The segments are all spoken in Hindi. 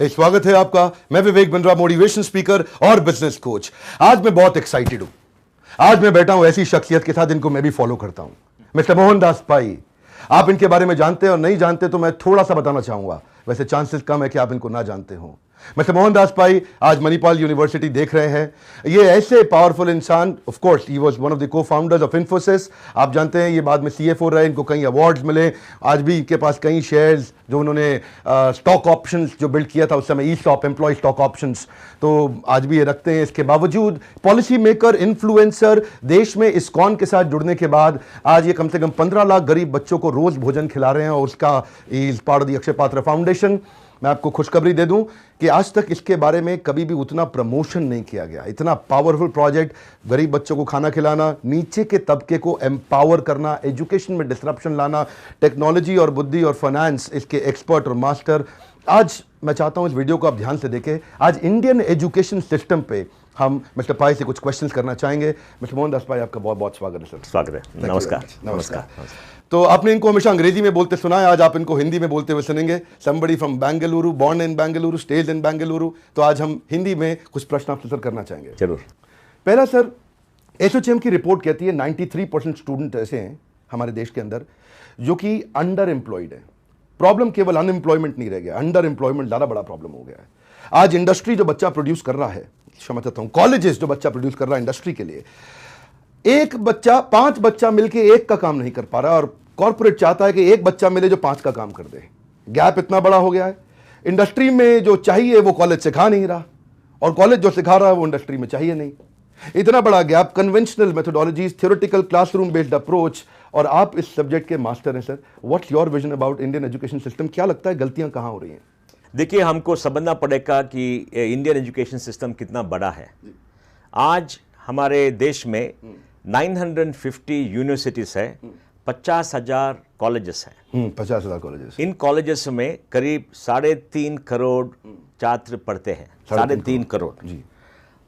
स्वागत है आपका। मैं विवेक बिंद्रा, मोटिवेशन स्पीकर और बिजनेस कोच। आज मैं बहुत एक्साइटेड हूं। आज मैं बैठा हूं ऐसी शख्सियत के साथ जिनको मैं भी फॉलो करता हूं, मिस्टर मोहनदास पाई। आप इनके बारे में जानते हैं और नहीं जानते तो मैं थोड़ा सा बताना चाहूंगा, वैसे चांसेस कम है कि आप इनको ना जानते हो। मिस्टर मोहनदास पाई आज मणिपाल यूनिवर्सिटी देख रहे हैं। ये ऐसे पावरफुल इंसान, of course he was one of the co-founders of Infosys. आप जानते हैं ये बाद में सीएफओ रहे, इनको कई अवार्ड्स मिले। आज भी इनके पास कई शेयर्स जो उन्होंने स्टॉक ऑप्शंस जो बिल्ड किया था उस समय, ई-स्टॉक, एम्प्लॉय स्टॉक ऑप्शंस, तो आज भी ये रखते हैं। इसके बावजूद पॉलिसी मेकर, इन्फ्लुएंसर, देश में इस्कॉन के साथ जुड़ने के बाद आज ये कम से कम 15 लाख गरीब बच्चों को रोज भोजन खिला रहे हैं और उसका is part of the Akshay पात्र फाउंडेशन। मैं आपको खुशखबरी दे दूं कि आज तक इसके बारे में कभी भी उतना प्रमोशन नहीं किया गया। इतना पावरफुल प्रोजेक्ट, गरीब बच्चों को खाना खिलाना, नीचे के तबके को एम्पावर करना, एजुकेशन में डिसरप्शन लाना, टेक्नोलॉजी और बुद्धि और फाइनेंस इसके एक्सपर्ट और मास्टर। आज मैं चाहता हूं इस वीडियो को आप ध्यान से देखें। आज इंडियन एजुकेशन सिस्टम पे हम मिस्टर पाई से कुछ क्वेश्चंस करना चाहेंगे। मिस्टर मोहनदास पाई, आपका बहुत बहुत स्वागत है सर। स्वागत है। नमस्कार। नमस्कार। तो आपने इनको हमेशा अंग्रेजी में बोलते सुना है, आज आप इनको हिंदी में बोलते हुए सुनेंगे। Somebody from Bengaluru, born in Bengaluru, stayed in Bengaluru. तो आज हम हिंदी में कुछ प्रश्न आपसे सर करना चाहेंगे। जरूर। पहला सर, एसोचैम की रिपोर्ट कहती है 93% स्टूडेंट ऐसे हैं हमारे देश के अंदर जो कि अंडर एम्प्लॉयड है। प्रॉब्लम केवल अनएम्प्लॉयमेंट नहीं रह गया, अंडर एम्प्लॉयमेंट ज़्यादा बड़ा प्रॉब्लम हो गया है। आज इंडस्ट्री जो बच्चा प्रोड्यूस कर रहा है, क्षमा चाहता हूं, कॉलेजेस जो बच्चा प्रोड्यूस कर रहा है इंडस्ट्री के लिए, पांच बच्चा मिलके एक का काम नहीं कर पा रहा और कॉर्पोरेट चाहता है कि एक बच्चा मिले जो 5 का काम कर दे। गैप इतना बड़ा हो गया है। इंडस्ट्री में जो चाहिए वो कॉलेज सिखा नहीं रहा और कॉलेज जो सिखा रहा है वो इंडस्ट्री में चाहिए नहीं। इतना बड़ा gap, conventional methodologies, theoretical classroom based approach, और आप इस सब्जेक्ट के मास्टर हैं sir. What's your vision about Indian education system? क्या लगता है गलतियां कहां हो रही हैं? देखिए, हमको समझना पड़ेगा कि इंडियन एजुकेशन सिस्टम कितना बड़ा है। आज हमारे देश में 950 यूनिवर्सिटीज है, 50,000 कॉलेजेस हैं। 50,000 कॉलेजेस। इन कॉलेजेस में करीब 3.5 करोड़ छात्र पढ़ते हैं। 3.5 करोड़ जी।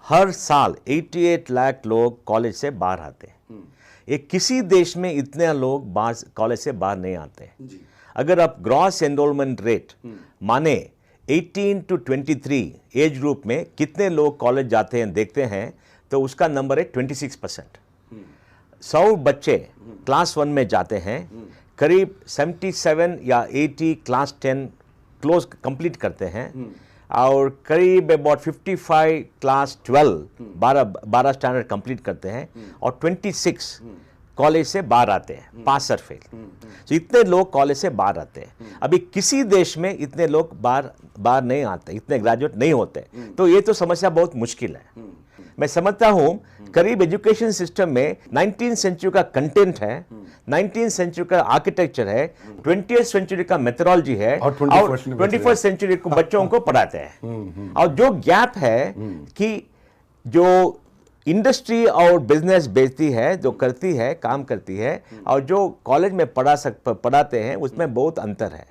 हर साल 88 लाख लोग कॉलेज से बाहर आते हैं। ये किसी देश में इतने लोग कॉलेज से बाहर नहीं आते जी। अगर आप ग्रॉस एनरोलमेंट रेट माने 18 to 23 एज ग्रुप में कितने लोग कॉलेज जाते हैं देखते हैं तो उसका नंबर है 26%। 100 बच्चे क्लास 1 में जाते हैं, करीब 77 या 80 क्लास 10 क्लोज कंप्लीट करते हैं और करीब अबाउट 55 क्लास 12 स्टैंडर्ड कंप्लीट करते हैं और 26 कॉलेज से बाहर आते हैं, पास और फेल। तो इतने लोग कॉलेज से बाहर आते हैं। अभी किसी देश में इतने लोग बाहर नहीं आते, इतने ग्रेजुएट नहीं होते। तो ये तो समस्या बहुत मुश्किल है। मैं समझता हूं करीब एजुकेशन सिस्टम में 19th सेंचुरी का कंटेंट है, 19th सेंचुरी का आर्किटेक्चर है, 20th सेंचुरी का मेथोडोलॉजी है और 21st सेंचुरी को बच्चों को पढ़ाते हैं। और जो गैप है कि जो इंडस्ट्री और बिजनेस बेचती है, जो करती है, काम करती है, और जो कॉलेज में पढ़ाते हैं उसमें बहुत अंतर है।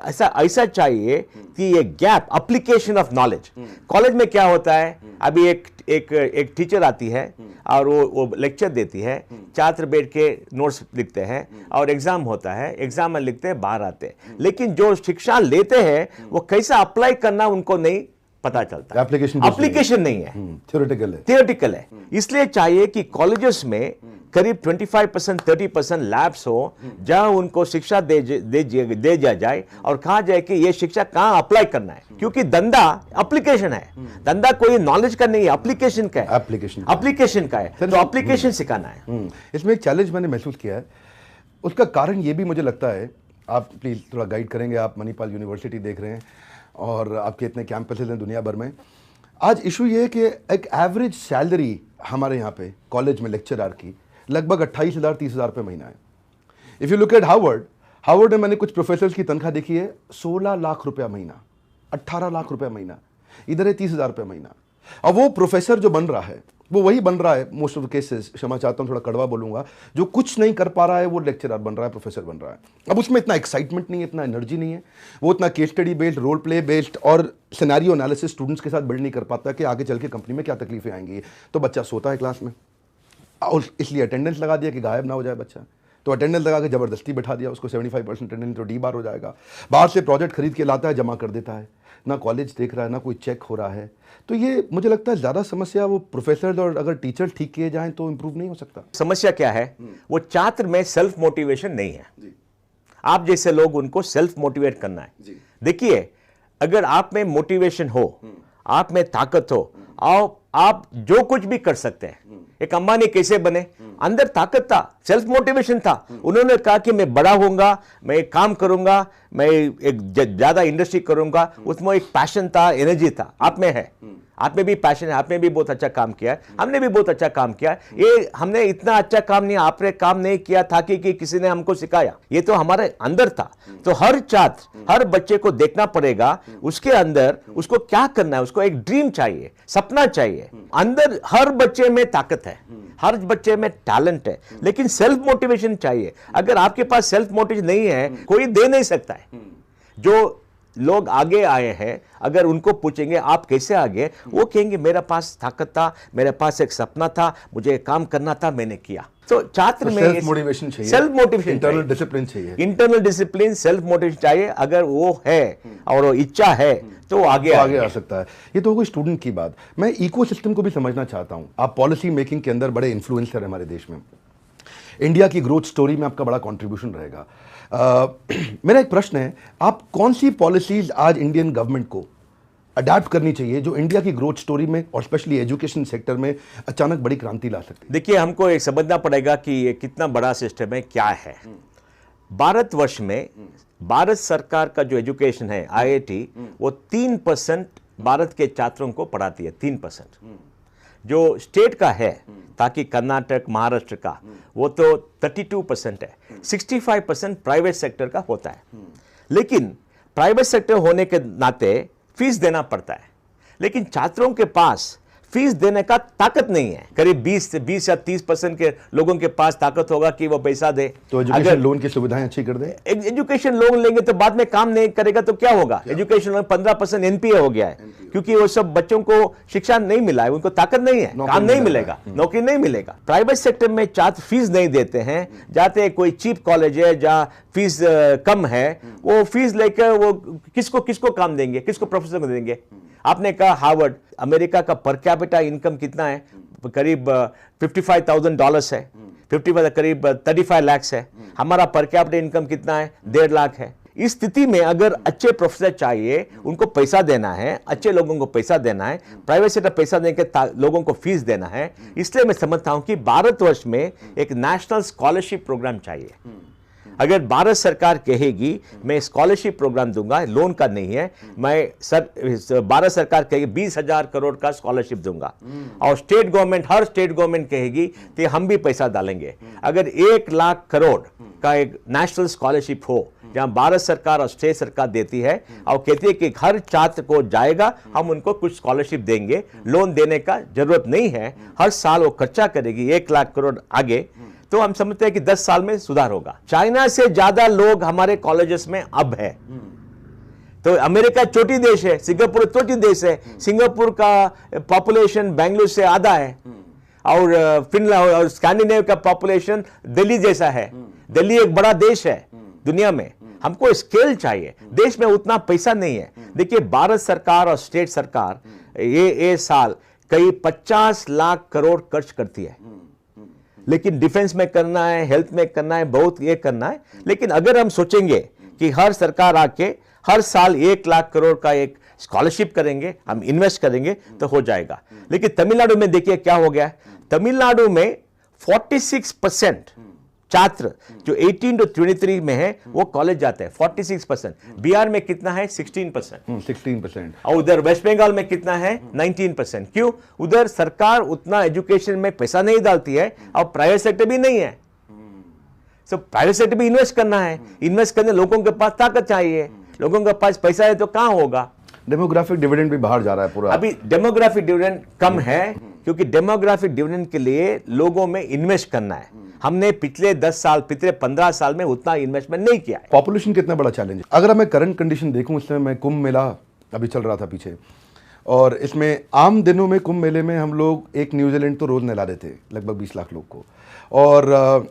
ऐसा चाहिए कि ये gap, application of knowledge. College में क्या होता है, अभी एक टीचर आती है और वो लेक्चर देती है, छात्र बैठ के नोट्स लिखते हैं और एग्जाम होता है, एग्जाम में लिखते हैं, बाहर आते हैं। लेकिन जो शिक्षा लेते हैं वो कैसा अप्लाई करना उनको नहीं पता चलता। एप्लीकेशन नहीं है, थियोरेटिकल है। इसलिए चाहिए कि कॉलेजेस में करीब 25% 30% लैब्स हो जहां उनको शिक्षा दे दिया जाए और कहा जाए कि ये शिक्षा कहां अप्लाई करना है। क्योंकि धंधा एप्लीकेशन है, धंधा कोई नॉलेज का नहीं है, एप्लीकेशन का है। एप्लीकेशन का है तो एप्लीकेशन सिखाना है। इसमें एक चैलेंज मैंने महसूस किया है, उसका कारण ये भी मुझे लगता है, आप प्लीज थोड़ा गाइड करेंगे। आप मणिपाल यूनिवर्सिटी देख रहे हैं और आपके इतने कैंपसेस हैं दुनिया भर में। आज इशू ये है कि एक एवरेज सैलरी हमारे यहाँ पे कॉलेज में लेक्चरर की लगभग 28,000 30,000 रुपये महीना है। If you look at Harvard में मैंने कुछ प्रोफेसर्स की तनख्वाह देखी है 16 लाख रुपया महीना, 18 लाख रुपया महीना। इधर है 30,000 रुपये महीना। और वो प्रोफेसर जो बन रहा है वो वही बन रहा है मोस्ट ऑफ द केसेस, क्षमा चाहता हूँ थोड़ा कड़वा बोलूंगा, जो कुछ नहीं कर पा रहा है वो लेक्चरर बन रहा है, प्रोफेसर बन रहा है। अब उसमें इतना एक्साइटमेंट नहीं है, इतना एनर्जी नहीं है, वो इतना case study based, role play based और सिनेरियो एनालिसिस स्टूडेंट्स के साथ बिल्ड नहीं कर पाता कि आगे चल के कंपनी में क्या तकलीफें आएंगी। तो बच्चा सोता है क्लास में और इसलिए अटेंडेंस लगा दिया कि गायब ना हो जाए बच्चा, तो अटेंडेंस लगा के जबरदस्ती बैठा दिया उसको, 75% अटेंडेंस तो डी बार हो जाएगा। बाहर से प्रोजेक्ट खरीद के लाता है, जमा कर देता है। ना कॉलेज देख रहा है, ना कोई चेक हो रहा है। तो ये मुझे लगता है ज़्यादा समस्या वो प्रोफेसर और अगर टीचर ठीक किए जाएं तो इम्प्रूव नहीं हो सकता। समस्या क्या है, वो छात्र में सेल्फ मोटिवेशन नहीं है। आप जैसे लोग उनको सेल्फ मोटिवेट करना है। देखिए, अगर आप में मोटिवेशन हो, आप में ताकत हो, आप जो कुछ भी कर सकते हैं। एक अंबानी कैसे बने, अंदर ताकत था, सेल्फ मोटिवेशन था। उन्होंने कहा कि मैं बड़ा होऊंगा, मैं एक काम करूंगा, मैं एक ज्यादा इंडस्ट्री करूंगा। उसमें एक पैशन था, एनर्जी था। आप में है, आप में भी पैशन है, आपने भी बहुत अच्छा काम किया है, हमने भी बहुत अच्छा काम किया। ये हमने इतना अच्छा काम नहीं, आपने काम नहीं किया था कि किसी ने हमको सिखाया, ये तो हमारे अंदर था। तो हर छात्र, हर बच्चे को देखना पड़ेगा उसके अंदर उसको क्या करना है। उसको एक ड्रीम चाहिए, सपना चाहिए। अंदर हर बच्चे में ताकत है, हर बच्चे में टैलेंट है, लेकिन सेल्फ मोटिवेशन चाहिए। अगर आपके पास सेल्फ मोटिवेशन नहीं है, कोई दे नहीं सकता है। जो लोग आगे आए हैं, अगर उनको पूछेंगे आप कैसे आगे, वो कहेंगे मेरे पास ताकत था, मेरे पास एक सपना था, मुझे काम करना था, मैंने किया। तो छात्र में सेल्फ मोटिवेशन चाहिए, सेल्फ मोटिवेशन, इंटरनल डिसिप्लिन चाहिए, इंटरनल डिसिप्लिन, सेल्फ मोटिवेशन चाहिए। अगर वो है और वो इच्छा है तो वो आगे आ सकता है। ये तो हो गई स्टूडेंट की बात। मैं इकोसिस्टम को भी समझना चाहता हूं। आप पॉलिसी मेकिंग के अंदर बड़े इन्फ्लुएंसर हैं हमारे देश में। इंडिया की ग्रोथ स्टोरी में आपका बड़ा कंट्रीब्यूशन रहेगा। मेरा एक प्रश्न है, आप कौन सी पॉलिसीज आज इंडियन गवर्नमेंट को अडैप्ट करनी चाहिए जो इंडिया की ग्रोथ स्टोरी में और स्पेशली एजुकेशन सेक्टर में अचानक बड़ी क्रांति ला सकती है? देखिए, हमको एक समझना पड़ेगा कि ये कितना बड़ा सिस्टम है, क्या है। भारतवर्ष में भारत सरकार का जो एजुकेशन है, IIT, वो 3% भारत के छात्रों को पढ़ाती है। 3% जो स्टेट का है, ताकि कर्नाटक, महाराष्ट्र का, वो तो 32% है। 65% प्राइवेट सेक्टर का होता है। लेकिन प्राइवेट सेक्टर होने के नाते फीस देना पड़ता है, लेकिन छात्रों के पास फीस देने का ताकत नहीं है। करीब 20 या 30% के लोगों के पास ताकत होगा कि वो पैसा दे। तो एजुकेशन लोन की सुविधाएं अच्छी कर दे। एजुकेशन लोन लेंगे तो बाद में काम नहीं करेगा तो क्या होगा? एजुकेशन लोन 15% NPA हो गया है, क्योंकि वो सब बच्चों को शिक्षा नहीं मिला है, उनको ताकत नहीं है, काम नहीं मिलेगा, नौकरी नहीं मिलेगा। प्राइवेट सेक्टर में छात्र फीस नहीं देते हैं, जाते कोई चीप कॉलेज है जहाँ फीस कम है, वो फीस लेकर वो किसको काम देंगे, किसको प्रोफेसर को देंगे? आपने कहा हार्वर्ड, अमेरिका का पर कैपिटा इनकम कितना है? करीब $55,000 है, 55 करीब 35 लाख है। हमारा पर कैपिटा इनकम कितना है? 1.5 लाख है। इस स्थिति में अगर अच्छे प्रोफेसर चाहिए, उनको पैसा देना है, अच्छे लोगों को पैसा देना है, प्राइवेट सेक्टर पैसा देकर लोगों को फीस देना है। इसलिए मैं समझता हूं कि भारतवर्ष में एक नेशनल स्कॉलरशिप प्रोग्राम चाहिए। अगर भारत सरकार कहेगी मैं स्कॉलरशिप प्रोग्राम दूंगा, लोन का नहीं है, मैं भारत सरकार कहेगी 20,000 करोड़ का स्कॉलरशिप दूंगा, और स्टेट गवर्नमेंट, हर स्टेट गवर्नमेंट कहेगी कि हम भी पैसा डालेंगे। अगर 1 लाख करोड़ का एक नेशनल स्कॉलरशिप हो, जहां भारत सरकार और स्टेट सरकार देती है और कहती है कि हर छात्र को जाएगा, हम उनको कुछ स्कॉलरशिप देंगे, लोन देने का जरूरत नहीं है, हर साल वो खर्चा करेगी 1 लाख करोड़ आगे, तो हम समझते हैं कि 10 साल में सुधार होगा। चाइना से ज्यादा लोग हमारे कॉलेजेस में अब है। तो अमेरिका छोटी देश है, सिंगापुर छोटी देश है, सिंगापुर का पॉपुलेशन बेंगलुरु से आधा है, और फिनलैंड और स्कैंडिनेविया का पॉपुलेशन दिल्ली जैसा है। दिल्ली एक बड़ा देश है दुनिया में। हमको स्केल चाहिए, देश में उतना पैसा नहीं है। देखिए, भारत सरकार और स्टेट सरकार ये साल कई 50 लाख करोड़ खर्च करती है, लेकिन डिफेंस में करना है, हेल्थ में करना है, बहुत ये करना है। लेकिन अगर हम सोचेंगे कि हर सरकार आके हर साल 1 लाख करोड़ का एक स्कॉलरशिप करेंगे, हम इन्वेस्ट करेंगे, तो हो जाएगा। लेकिन तमिलनाडु में देखिए क्या हो गया। तमिलनाडु में 46% छात्र जो 18 to 23 में है वो कॉलेज जाते हैं, 46%। बिहार में कितना है? 16%। और उधर वेस्ट बंगाल में कितना है? 19%। क्यों? उधर सरकार उतना एजुकेशन में पैसा नहीं डालती है, और प्राइवेट सेक्टर भी नहीं है। सो प्राइवेट सेक्टर भी इन्वेस्ट करना है, इन्वेस्ट करने लोगों के पास ताकत चाहिए, लोगों के पास पैसा है तो कहां होगा? डेमोग्राफिक डिविडेंड भी बाहर जा रहा है पूरा। अभी डेमोग्राफिक डिविडेंड कम है, क्योंकि डेमोग्राफिक डिविडेंड के लिए लोगों में इन्वेस्ट करना है। हमने पिछले 10 साल, पिछले 15 साल में उतना इन्वेस्टमेंट नहीं किया है। पॉपुलेशन कितना बड़ा चैलेंज है। अगर मैं करंट कंडीशन देखूं, इस समय मैं कुंभ मेला अभी चल रहा था पीछे, और इसमें आम दिनों में कुंभ मेले में हम लोग एक न्यूजीलैंड तो रोज नहला देते, लगभग 20 लाख लोग को, और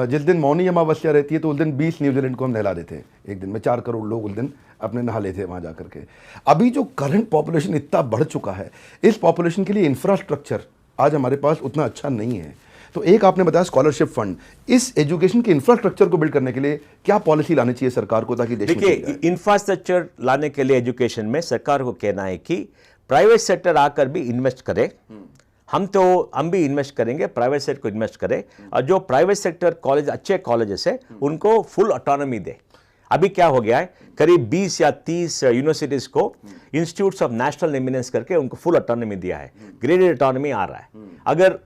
जिस दिन मौनी अमावस्या रहती है तो उस दिन 20 न्यूजीलैंड को हम नहला देते हैं। एक दिन में 4 करोड़ लोग उस दिन अपने नहा लेते हैं वहाँ जा करके। अभी जो करंट पॉपुलेशन इतना बढ़ चुका है, इस पॉपुलेशन के लिए इंफ्रास्ट्रक्चर आज हमारे पास उतना अच्छा नहीं है। तो एक आपने बताया स्कॉलरशिप फंड, इस एजुकेशन के इंफ्रास्ट्रक्चर को बिल्ड करने के लिए क्या पॉलिसी लानी चाहिए सरकार को ताकि देश में देखिए, इंफ्रास्ट्रक्चर लाने के लिए एजुकेशन में सरकार को कहना है कि प्राइवेट सेक्टर आकर भी इन्वेस्ट करे। हम भी इन्वेस्ट करेंगे, प्राइवेट सेक्टर को इन्वेस्ट करे, और जो प्राइवेट सेक्टर कॉलेज अच्छे कॉलेजेस है उनको फुल ऑटोनॉमी दे। अभी क्या हो गया है, करीब 20 या 30 यूनिवर्सिटीज को इंस्टीट्यूट्स ऑफ नेशनल एमिनेंस करके उनको फुल ऑटोनॉमी दिया है, ग्रेडेड ऑटोनॉमी आ रहा है। अगर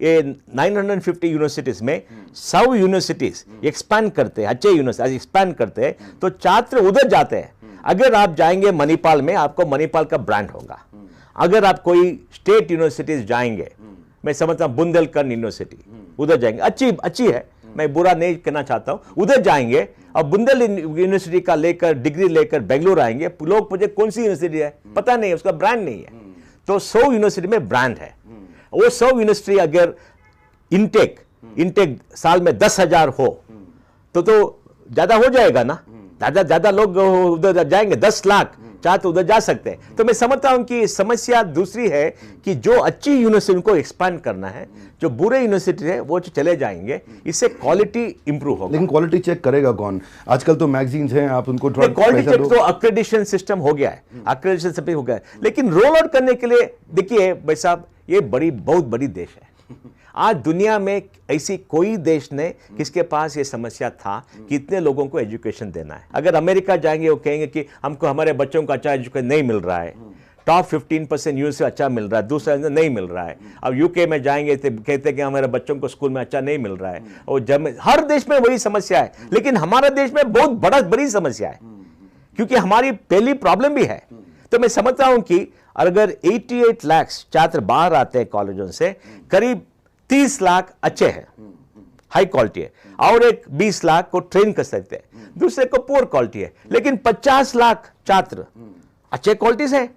ये 950 यूनिवर्सिटीज में 100 यूनिवर्सिटीज एक्सपैंड करते हैं, अच्छे यूनिवर्सिटी एक्सपैंड करते हैं, तो छात्र उधर जाते हैं। अगर आप जाएंगे मणिपाल में, आपको मणिपाल का ब्रांड होगा। अगर आप कोई स्टेट यूनिवर्सिटीज जाएंगे, मैं समझता हूं बुंदेलखंड यूनिवर्सिटी, उधर जाएंगे, अच्छी है, मैं बुरा नहीं कहना चाहता हूं, उधर जाएंगे और बुंदेल यूनिवर्सिटी का लेकर डिग्री लेकर बेंगलुरु आएंगे, लोग मुझे कौन सी यूनिवर्सिटी है पता नहीं है, उसका ब्रांड नहीं है। तो 100 यूनिवर्सिटी में ब्रांड है। वो 100 यूनिवर्सिटी अगर इनटेक साल में 10,000 हो तो ज्यादा हो जाएगा ना, ज्यादा लोग उधर जाएंगे, 10 लाख चाहे तो उधर जा सकते हैं। तो मैं समझता हूं कि समस्या दूसरी है कि जो अच्छी यूनिवर्सिटी को एक्सपैंड करना है, जो बुरे यूनिवर्सिटी है वो चले जाएंगे, इससे क्वालिटी इंप्रूव होगा। लेकिन क्वालिटी चेक करेगा कौन? आजकल तो मैगजीन्स हैं, आप उनको क्वालिटी चेक तो अक्रेडिटेशन सिस्टम हो गया है, अक्रेडिटेशन सब हो गया है, लेकिन रोल आउट करने के लिए देखिए भाई साहब, ये बहुत बड़ी देश है। आज दुनिया में ऐसी कोई देश ने किसके पास ये समस्या था कि इतने लोगों को एजुकेशन देना है। अगर अमेरिका जाएंगे वो कहेंगे कि हमको हमारे बच्चों को अच्छा एजुकेशन नहीं मिल रहा है, टॉप 15% यूएस से अच्छा मिल रहा है, दूसरा नहीं मिल रहा है। अब यूके में जाएंगे तो कहते हैं कि हमारे बच्चों को स्कूल में अच्छा नहीं मिल रहा है, और हर देश में वही समस्या है, लेकिन हमारे देश में बहुत बड़ी समस्या है, क्योंकि हमारी पहली प्रॉब्लम भी है। तो मैं समझता हूं कि अगर 88 लाख छात्र बाहर आते हैं कॉलेजों से, करीब 30 लाख अच्छे हैं, हाई क्वालिटी है, और एक 20 लाख को ट्रेन कर सकते हैं, दूसरे को पुअर क्वालिटी है। लेकिन 50 लाख छात्र अच्छे क्वालिटी से,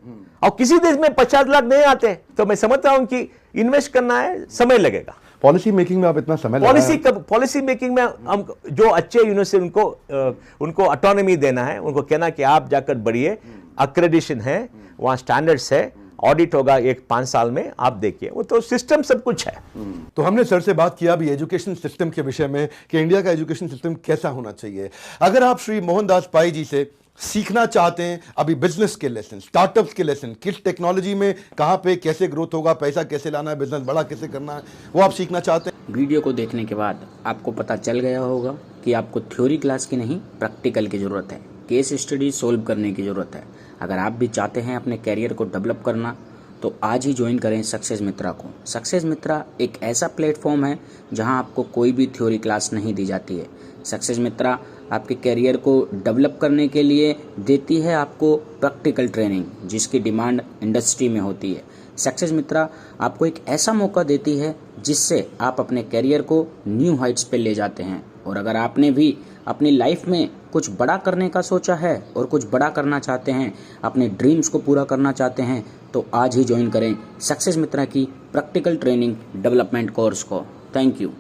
और किसी देश में 50 लाख नहीं आते, तो मैं समझता हूं कि इन्वेस्ट करना है, समय लगेगा। पॉलिसी मेकिंग में आप इतना समय पॉलिसी मेकिंग में हम जो अच्छे यूनिवर्सिटी उनको ऑटोनॉमी देना है, उनको कहना कि आप जाकर बढ़िए, अक्रेडिटेशन है, वहां स्टैंडर्ड्स है, ऑडिट होगा 1-5 साल में, आप देखिए, वो तो सिस्टम सब कुछ है। तो हमने सर से बात किया अभी एजुकेशन सिस्टम के विषय में कि इंडिया का एजुकेशन सिस्टम कैसा होना चाहिए। अगर आप श्री मोहनदास पाई जी से सीखना चाहते हैं अभी बिजनेस के लेसन, स्टार्टअप्स के लेसन, किस टेक्नोलॉजी में कहां पे कैसे ग्रोथ होगा, पैसा कैसे लाना है, बिजनेस बड़ा कैसे करना है, वो आप सीखना चाहते हैं, वीडियो को देखने के बाद आपको पता चल गया होगा कि आपको थ्योरी क्लास की नहीं, प्रैक्टिकल की जरूरत है, केस स्टडी सोल्व करने की जरूरत है। अगर आप भी चाहते हैं अपने कैरियर को डेवलप करना, तो आज ही ज्वाइन करें सक्सेस मित्रा को। सक्सेस मित्रा एक ऐसा प्लेटफॉर्म है जहां आपको कोई भी थ्योरी क्लास नहीं दी जाती है। सक्सेस मित्रा आपके कैरियर को डेवलप करने के लिए देती है आपको प्रैक्टिकल ट्रेनिंग, जिसकी डिमांड इंडस्ट्री में होती है। सक्सेस मित्रा आपको एक ऐसा मौका देती है जिससे आप अपने कैरियर को न्यू हाइट्स पे ले जाते हैं। और अगर आपने भी अपनी लाइफ में कुछ बड़ा करने का सोचा है और कुछ बड़ा करना चाहते हैं, अपने ड्रीम्स को पूरा करना चाहते हैं, तो आज ही ज्वाइन करें सक्सेस मित्रा की प्रैक्टिकल ट्रेनिंग डेवलपमेंट कोर्स को। Thank you.